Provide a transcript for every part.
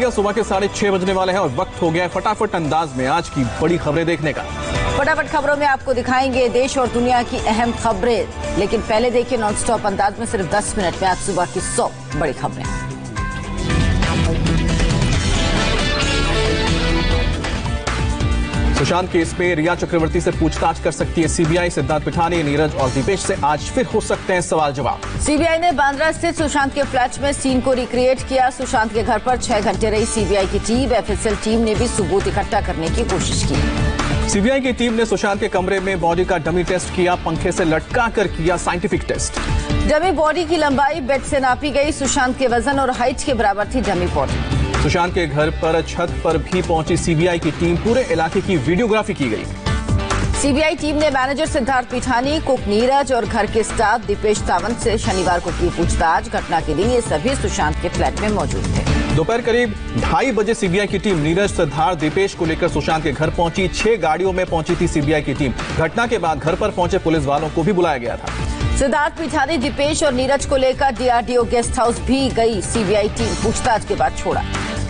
गया, सुबह के 6:30 बजने वाले हैं और वक्त हो गया है फटाफट अंदाज में आज की बड़ी खबरें देखने का। फटाफट खबरों में आपको दिखाएंगे देश और दुनिया की अहम खबरें, लेकिन पहले देखिए नॉन स्टॉप अंदाज में सिर्फ 10 मिनट में आज सुबह की 100 बड़ी खबरें। सुशांत केस में रिया चक्रवर्ती से पूछताछ कर सकती है सीबीआई। सिद्धार्थ पिठानी, नीरज और दीपेश से आज फिर हो सकते हैं सवाल जवाब। सीबीआई ने बांद्रा स्थित सुशांत के फ्लैट में सीन को रिक्रिएट किया। सुशांत के घर पर 6 घंटे रही सीबीआई की टीम। एफएसएल टीम ने भी सबूत इकट्ठा करने की कोशिश की। सीबीआई की टीम ने सुशांत के कमरे में बॉडी का डमी टेस्ट किया। पंखे से लटका कर किया साइंटिफिक टेस्ट। डमी बॉडी की लंबाई बेड से नापी गई। सुशांत के वजन और हाइट के बराबर थी डमी बॉडी। सुशांत के घर पर छत पर भी पहुंची सीबीआई की टीम। पूरे इलाके की वीडियोग्राफी की गई। सीबीआई टीम ने मैनेजर सिद्धार्थ पिठानी, कुक नीरज और घर के स्टाफ दीपेश सावंत से शनिवार को की पूछताछ। घटना के दिन ये सभी सुशांत के फ्लैट में मौजूद थे। दोपहर करीब 2:30 बजे सीबीआई की टीम नीरज, सिद्धार्थ, दीपेश को लेकर सुशांत के घर पहुंची। 6 गाड़ियों में पहुंची थी सीबीआई की टीम। घटना के बाद घर पर पहुंचे पुलिस वालों को भी बुलाया गया था। सिद्धार्थ पिठानी, दीपेश और नीरज को लेकर डीआरडीओ गेस्ट हाउस भी गई सीबीआई टीम। पूछताछ के बाद छोड़ा।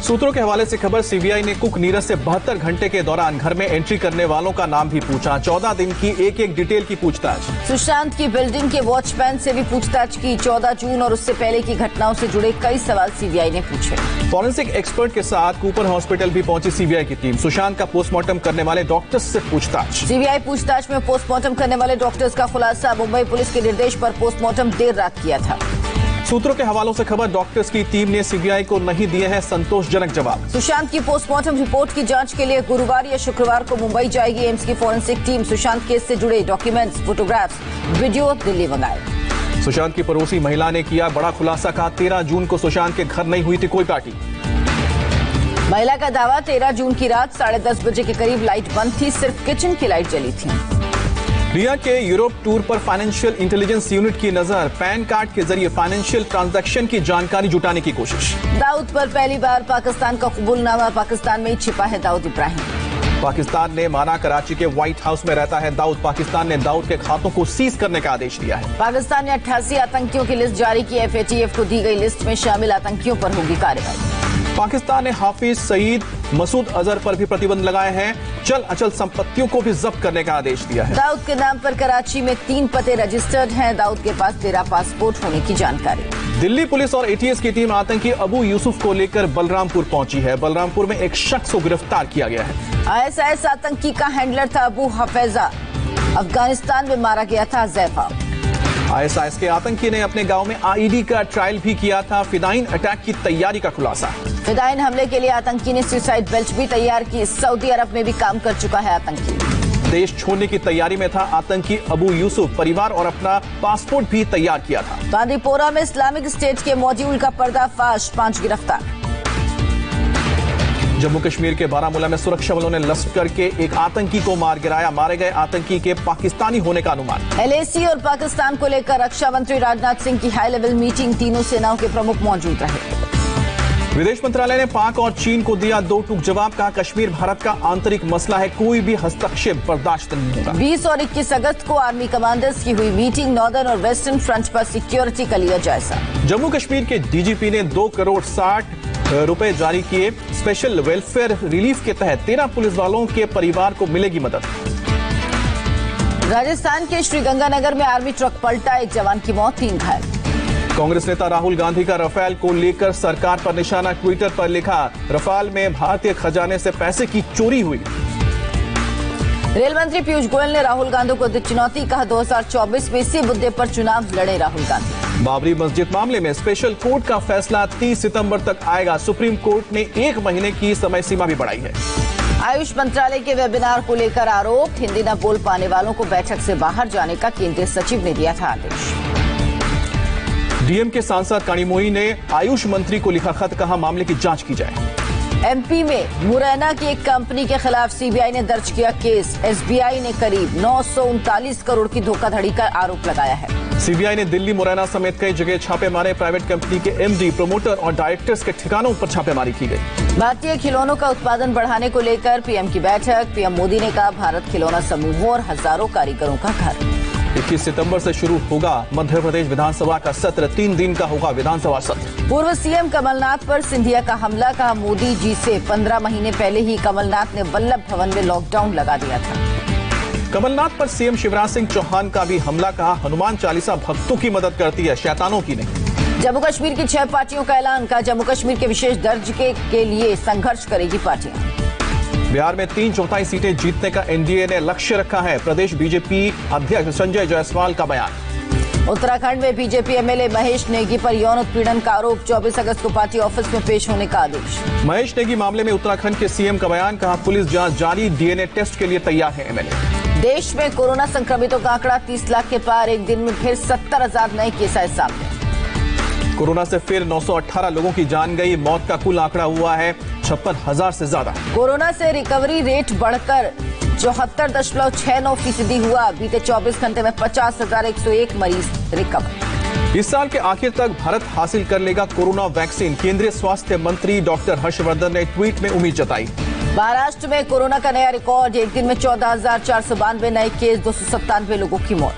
सूत्रों के हवाले से खबर, सीबीआई ने कुक नीरज से 72 घंटे के दौरान घर में एंट्री करने वालों का नाम भी पूछा। 14 दिन की एक डिटेल की पूछताछ। सुशांत की बिल्डिंग के वॉचमैन से भी पूछताछ की। 14 जून और उससे पहले की घटनाओं से जुड़े कई सवाल सीबीआई ने पूछे। फॉरेंसिक एक्सपर्ट के साथ कूपर हॉस्पिटल भी पहुंची सीबीआई की टीम। सुशांत का पोस्टमार्टम करने वाले डॉक्टर्स से पूछताछ। सीबीआई पूछताछ में पोस्टमार्टम करने वाले डॉक्टर्स का खुलासा। मुंबई पुलिस के निर्देश पर पोस्टमार्टम देर रात किया था। सूत्रों के हवालों से खबर, डॉक्टर्स की टीम ने सीबीआई को नहीं दिए हैं संतोषजनक जवाब। सुशांत की पोस्टमार्टम रिपोर्ट की जांच के लिए गुरुवार या शुक्रवार को मुंबई जाएगी एम्स की फॉरेंसिक टीम। सुशांत केस से जुड़े डॉक्यूमेंट्स, फोटोग्राफ्स, वीडियो दिल्ली मंगाए। सुशांत की पड़ोसी महिला ने किया बड़ा खुलासा। कहा 13 जून को सुशांत के घर नहीं हुई थी कोई पार्टी। महिला का दावा, 13 जून की रात 10:30 बजे के करीब लाइट बंद थी, सिर्फ किचन की लाइट जली थी। रिया के यूरोप टूर पर फाइनेंशियल इंटेलिजेंस यूनिट की नजर। पैन कार्ड के जरिए फाइनेंशियल ट्रांजैक्शन की जानकारी जुटाने की कोशिश। दाऊद पर पहली बार पाकिस्तान का कबूलनामा। पाकिस्तान में ही छिपा है दाऊद इब्राहिम। पाकिस्तान ने माना कराची के व्हाइट हाउस में रहता है दाऊद। पाकिस्तान ने दाऊद के खातों को सीज करने का आदेश दिया है। पाकिस्तान ने 88 आतंकियों की लिस्ट जारी की। एफएटीएफ को दी गई लिस्ट में शामिल आतंकियों पर होगी कार्रवाई। पाकिस्तान ने हाफिज सईद, मसूद अजहर पर भी प्रतिबंध लगाए हैं। चल अचल संपत्तियों को भी जब्त करने का आदेश दिया है। दाऊद के नाम पर कराची में 3 पते रजिस्टर्ड हैं। दाऊद के पास 13 पासपोर्ट होने की जानकारी। दिल्ली पुलिस और एटीएस की टीम आतंकी अबू यूसुफ को लेकर बलरामपुर पहुंची है। बलरामपुर में एक शख्स को गिरफ्तार किया गया है। आईएसआईएस आतंकी का हैंडलर था अबू हफेजा। अफगानिस्तान में मारा गया था जैफा। आईएसआईएस के आतंकी ने अपने गांव में आईडी का ट्रायल भी किया था। फिदाइन अटैक की तैयारी का खुलासा। फिदाइन हमले के लिए आतंकी ने सुसाइड बेल्ट भी तैयार की। सऊदी अरब में भी काम कर चुका है आतंकी। देश छोड़ने की तैयारी में था आतंकी अबू यूसुफ। परिवार और अपना पासपोर्ट भी तैयार किया था। बांदीपोरा में इस्लामिक स्टेट के मॉड्यूल का पर्दाफाश, 5 गिरफ्तार। जम्मू कश्मीर के बारामूला में सुरक्षा बलों ने लश्कर के एक आतंकी को मार गिराया। मारे गए आतंकी के पाकिस्तानी होने का अनुमान। एलएसी और पाकिस्तान को लेकर रक्षा मंत्री राजनाथ सिंह की हाई लेवल मीटिंग। तीनों सेनाओं के प्रमुख मौजूद रहे। विदेश मंत्रालय ने पाक और चीन को दिया 2 टूक जवाब। कहा कश्मीर भारत का आंतरिक मसला है, कोई भी हस्तक्षेप बर्दाश्त नहीं होगा। 20 और 21 अगस्त को आर्मी कमांडर्स की हुई मीटिंग। नॉर्दर्न और वेस्टर्न फ्रंट पर सिक्योरिटी का लिया जायजा। जम्मू कश्मीर के डीजीपी ने 2 करोड़ 60 रुपए जारी किए। स्पेशल वेलफेयर रिलीफ के तहत 13 पुलिस वालों के परिवार को मिलेगी मदद। राजस्थान के श्रीगंगानगर में आर्मी ट्रक पलटा, 1 जवान की मौत, 3 घायल। कांग्रेस नेता राहुल गांधी का रफाल को लेकर सरकार पर निशाना। ट्विटर पर लिखा, रफाल में भारतीय खजाने से पैसे की चोरी हुई। रेल मंत्री पीयूष गोयल ने राहुल गांधी को दी चुनौती। कहा 2024 में इसी मुद्दे पर चुनाव लड़े राहुल गांधी। बाबरी मस्जिद मामले में स्पेशल कोर्ट का फैसला 30 सितंबर तक आएगा। सुप्रीम कोर्ट ने 1 महीने की समय सीमा भी बढ़ाई है। आयुष मंत्रालय के वेबिनार को लेकर आरोप। हिंदी न बोल पाने वालों को बैठक से बाहर जाने का केंद्रीय सचिव ने दिया था आदेश। डीएम के सांसद कानीमोई ने आयुष मंत्री को लिखा खत। कहा मामले की जांच की जाए। एमपी में मुरैना की एक कंपनी के खिलाफ सीबीआई ने दर्ज किया केस। एसबीआई ने करीब 939 करोड़ की धोखाधड़ी का आरोप लगाया है। सीबीआई ने दिल्ली, मुरैना समेत कई जगह छापे मारे। प्राइवेट कंपनी के एमडी, प्रमोटर और डायरेक्टर्स के ठिकानों पर छापेमारी की गई। भारतीय खिलौनों का उत्पादन बढ़ाने को लेकर पीएम की बैठक। पीएम मोदी ने कहा भारत खिलौना समूहों और हजारों कारीगरों का घर। 21 सितंबर से शुरू होगा मध्य प्रदेश विधानसभा का सत्र। 3 दिन का होगा विधानसभा सत्र। पूर्व सीएम कमलनाथ पर सिंधिया का हमला, कहा मोदी जी से 15 महीने पहले ही कमलनाथ ने वल्लभ भवन में लॉकडाउन लगा दिया था। कमलनाथ पर सीएम शिवराज सिंह चौहान का भी हमला, कहा हनुमान चालीसा भक्तों की मदद करती है, शैतानों की नहीं। जम्मू कश्मीर की 6 पार्टियों का ऐलान, कहा जम्मू कश्मीर के विशेष दर्जे के लिए संघर्ष करेगी पार्टियां। बिहार में 3/4 सीटें जीतने का एनडीए ने लक्ष्य रखा है, प्रदेश बीजेपी अध्यक्ष संजय जायसवाल का बयान। उत्तराखंड में बीजेपी एमएलए महेश नेगी पर यौन उत्पीड़न का आरोप, 24 अगस्त को पार्टी ऑफिस में पेश होने का आदेश। महेश नेगी मामले में उत्तराखंड के सीएम का बयान, कहा पुलिस जांच जारी, डीएनए टेस्ट के लिए तैयार है एमएलए। देश में कोरोना संक्रमितों का आंकड़ा 30 लाख के पार, एक दिन में फिर 70,000 नए केस आए सामने। कोरोना से फिर 918 लोगों की जान गई, मौत का कुल आंकड़ा हुआ है 56,000 से ज्यादा। कोरोना से रिकवरी रेट बढ़कर 74.69% हुआ, बीते 24 घंटे में 50,101 मरीज रिकवर। इस साल के आखिर तक भारत हासिल कर लेगा कोरोना वैक्सीन, केंद्रीय स्वास्थ्य मंत्री डॉक्टर हर्षवर्धन ने ट्वीट में उम्मीद जताई। महाराष्ट्र में कोरोना का नया रिकॉर्ड, एक दिन में 14,492 नए केस, 297 लोगों की मौत।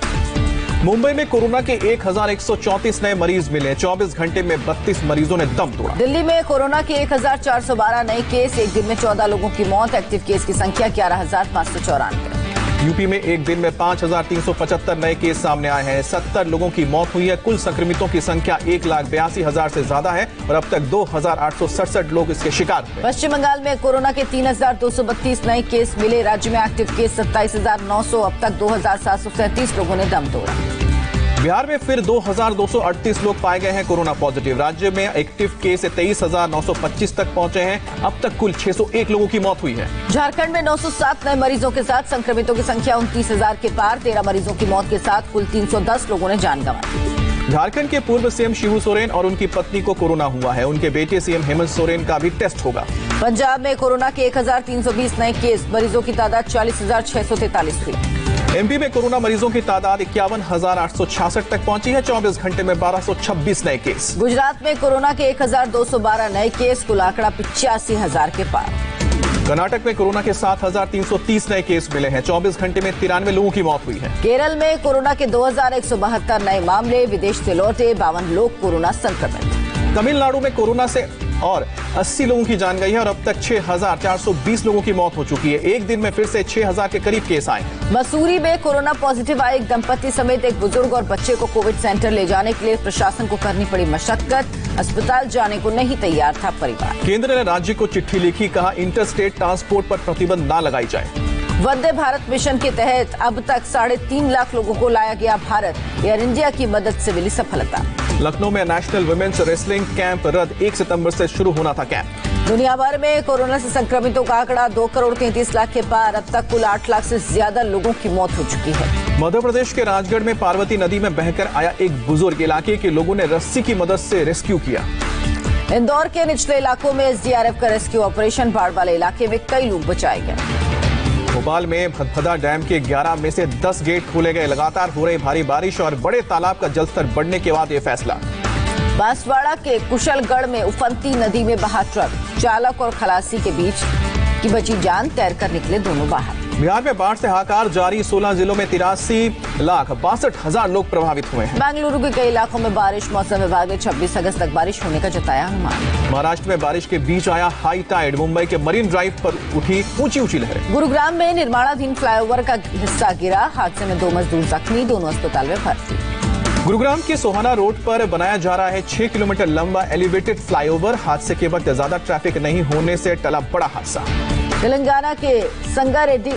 मुंबई में कोरोना के 1,134 नए मरीज मिले, 24 घंटे में 32 मरीजों ने दम तोड़ा। दिल्ली में कोरोना के 1,412 नए केस, एक दिन में 14 लोगों की मौत, एक्टिव केस की संख्या 11,594। यूपी में एक दिन में 5,375 नए केस सामने आए हैं, 70 लोगों की मौत हुई है। कुल संक्रमितों की संख्या 1,82,000 से ज्यादा है और अब तक 2,867 लोग इसके शिकार हुए। पश्चिम बंगाल में कोरोना के 3,232 नए केस मिले, राज्य में एक्टिव केस 27,900, अब तक 2,737 लोगों ने दम तोड़ा। बिहार में फिर 2,238 लोग पाए गए हैं कोरोना पॉजिटिव, राज्य में एक्टिव केस 23,925 तक पहुंचे हैं, अब तक कुल 601 लोगों की मौत हुई है। झारखंड में 907 नए मरीजों के साथ संक्रमितों की संख्या 29,000 के पार, 13 मरीजों की मौत के साथ कुल 310 लोगों ने जान गंवाई। झारखंड के पूर्व सीएम शिबू सोरेन और उनकी पत्नी को कोरोना हुआ है, उनके बेटे सीएम हेमंत सोरेन का भी टेस्ट होगा। पंजाब में कोरोना के 1,320 नए केस, मरीजों की तादाद 40,643 हुई। एमपी में कोरोना मरीजों की तादाद 51,866 तक पहुंची है, 24 घंटे में 1,226 नए केस। गुजरात में कोरोना के 1,212 नए केस, कुल आंकड़ा 85,000 के पार। कर्नाटक में कोरोना के 7,330 नए केस मिले हैं, 24 घंटे में 93 लोगों की मौत हुई है। केरल में कोरोना के 2,172 नए मामले, विदेश से लौटे 52 लोग कोरोना संक्रमित। तमिलनाडु में कोरोना से और 80 लोगों की जान गई है और अब तक 6,420 लोगों की मौत हो चुकी है। एक दिन में फिर से 6,000 के करीब केस आए। मसूरी में कोरोना पॉजिटिव आए एक दंपति समेत एक बुजुर्ग और बच्चे को कोविड सेंटर ले जाने के लिए प्रशासन को करनी पड़ी मशक्कत, अस्पताल जाने को नहीं तैयार था परिवार। केंद्र ने राज्य को चिट्ठी लिखी, कहा इंटर स्टेट ट्रांसपोर्ट पर प्रतिबंध न लगाई जाए। वंदे भारत मिशन के तहत अब तक 3.5 लाख लोगों को लाया गया भारत, एयर इंडिया की मदद से मिली सफलता। लखनऊ में नेशनल वुमेन्स रेसलिंग कैंप रद्द, 1 सितंबर से शुरू होना था कैंप। दुनिया भर में कोरोना से संक्रमितों का आंकड़ा 2,33,00,000 के पार, अब तक कुल 8 लाख से ज्यादा लोगों की मौत हो चुकी है। मध्य प्रदेश के राजगढ़ में पार्वती नदी में बहकर आया एक बुजुर्ग, इलाके के लोगों ने रस्सी की मदद से रेस्क्यू किया। इंदौर के निचले इलाकों में एसडीआरएफ का रेस्क्यू ऑपरेशन, बाढ़ वाले इलाके में कई लोग बचाए गए। भोपाल में भदभदा डैम के 11 में से 10 गेट खोले गए, लगातार हो रही भारी बारिश और बड़े तालाब का जलस्तर बढ़ने के बाद ये फैसला। बांसवाड़ा के कुशलगढ़ में उफनती नदी में बहा ट्रक, चालक और खलासी के बीच की बची जान, तैरकर निकले दोनों बाहर। बिहार में बाढ़ से हाहाकार जारी, 16 जिलों में 83,62,000 लोग प्रभावित हुए हैं। बेंगलुरु के कई इलाकों में बारिश, मौसम विभाग ने 26 अगस्त तक बारिश होने का जताया अनुमान। महाराष्ट्र में बारिश के बीच आया हाई टाइड, मुंबई के मरीन ड्राइव पर उठी ऊंची लहरें। गुरुग्राम में निर्माणाधीन फ्लाईओवर का हिस्सा गिरा, हादसे में 2 मजदूर जख्मी, दोनों अस्पताल में भर्ती। गुरुग्राम के सोहाना रोड पर बनाया जा रहा है 6 किलोमीटर लंबा एलिवेटेड फ्लाईओवर, हादसे के वक्त ज्यादा ट्रैफिक नहीं होने से टला बड़ा हादसा। तेलंगाना के संगारेड्डी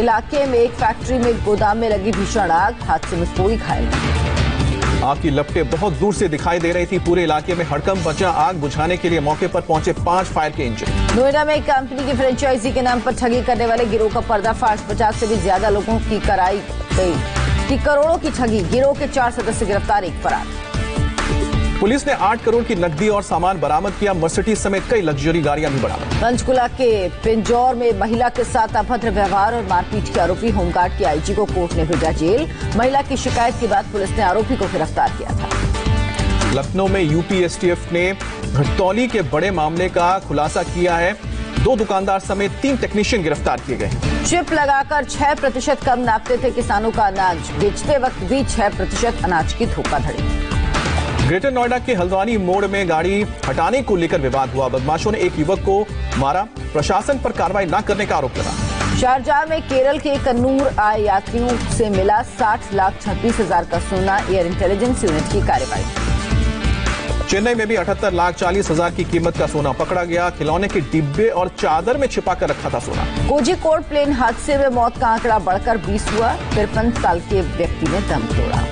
इलाके में एक फैक्ट्री में गोदाम में लगी भीषण आग, हादसे में कोई घायल नहीं। आग की लपटें बहुत दूर से दिखाई दे रही थी, पूरे इलाके में हड़कंप मचा। आग बुझाने के लिए मौके पर पहुंचे 5 फायर के इंजन। नोएडा में एक कंपनी की फ्रेंचाइजी के नाम पर ठगी करने वाले गिरोह का पर्दाफाश, 50 से भी ज्यादा लोगों की कराई गई कि करोड़ों की ठगी, गिरोह के 4 सदस्य गिरफ्तार, एक फरार। पुलिस ने 8 करोड़ की नकदी और सामान बरामद किया, मर्सिडीज समेत कई लग्जरी गाड़ियां भी बरामद। पंचकुला के पिंजौर में महिला के साथ अभद्र व्यवहार और मारपीट के आरोपी होमगार्ड के आईजी को कोर्ट ने भेजा जेल, महिला की शिकायत के बाद पुलिस ने आरोपी को गिरफ्तार किया था। लखनऊ में यूपी एसटीएफ ने घटतौली के बड़े मामले का खुलासा किया है। 2 दुकानदार समेत 3 टेक्नीशियन गिरफ्तार किए गए। चिप लगाकर 6% कम नापते थे किसानों का अनाज, बेचते वक्त भी 6% अनाज की धोखाधड़ी। ग्रेटर नोएडा के हल्द्वानी मोड़ में गाड़ी हटाने को लेकर विवाद हुआ। बदमाशों ने एक युवक को मारा, प्रशासन पर कार्रवाई न करने का आरोप लगा। शारजाह में केरल के कन्नूर आए यात्रियों से मिला 60,36,000 का सोना, एयर इंटेलिजेंस यूनिट की कार्रवाई। चेन्नई में भी 78,40,000 की कीमत का सोना पकड़ा गया। खिलौने के डिब्बे और चादर में छिपा कर रखा था सोना। कोझिकोड प्लेन हादसे में मौत का आंकड़ा बढ़कर 20 हुआ। 53 साल के व्यक्ति ने दम तोड़ा।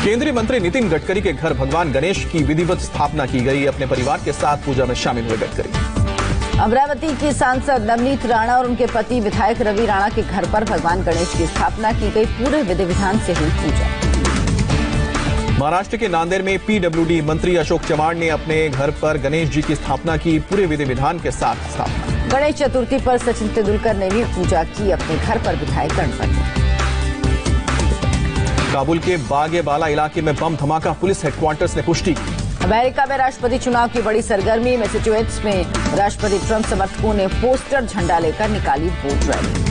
केंद्रीय मंत्री नितिन गडकरी के घर भगवान गणेश की विधिवत स्थापना की गई। अपने परिवार के साथ पूजा में शामिल हुए गडकरी। अमरावती की सांसद नवनीत राणा और उनके पति विधायक रवि राणा के घर पर भगवान गणेश की स्थापना की गई। पूरे विधि विधान से हुई पूजा। महाराष्ट्र के नांदेड़ में पीडब्ल्यूडी मंत्री अशोक चव्हाण ने अपने घर पर गणेश जी की स्थापना की। पूरे विधि विधान के साथ स्थापना। गणेश चतुर्थी पर सचिन तेंदुलकर ने भी पूजा की अपने घर पर विधायक गणपति। काबुल के बागे-बाला इलाके में बम धमाका, पुलिस हेडक्वार्टर्स ने पुष्टि की। अमेरिका में राष्ट्रपति चुनाव की बड़ी सरगर्मी। मैसेच्यूसेट्स में राष्ट्रपति ट्रंप समर्थकों ने पोस्टर झंडा लेकर निकाली वोट रैली।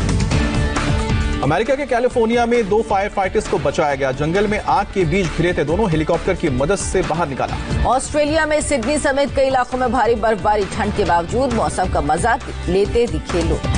अमेरिका के कैलिफोर्निया में 2 फायर फाइटर्स को बचाया गया। जंगल में आग के बीच घिरे थे दोनों, हेलीकॉप्टर की मदद से बाहर निकाला। ऑस्ट्रेलिया में सिडनी समेत कई इलाकों में भारी बर्फबारी। ठंड के बावजूद मौसम का मजा लेते दिखे लोग।